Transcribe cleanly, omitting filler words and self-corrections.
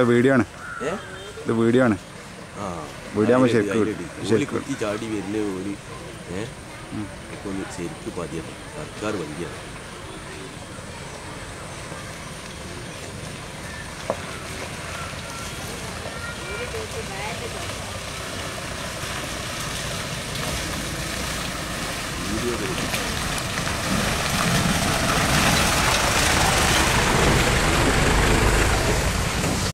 video ആണ് ഇത് video ആണ് വീഡിയോ ശരിക്കും ചാടി വരുന്ന ഒരു ഒന്ന് ശരിക്കും പതിയാണ് സർക്കാർ വണ്ടിയാണ് വീഡിയോ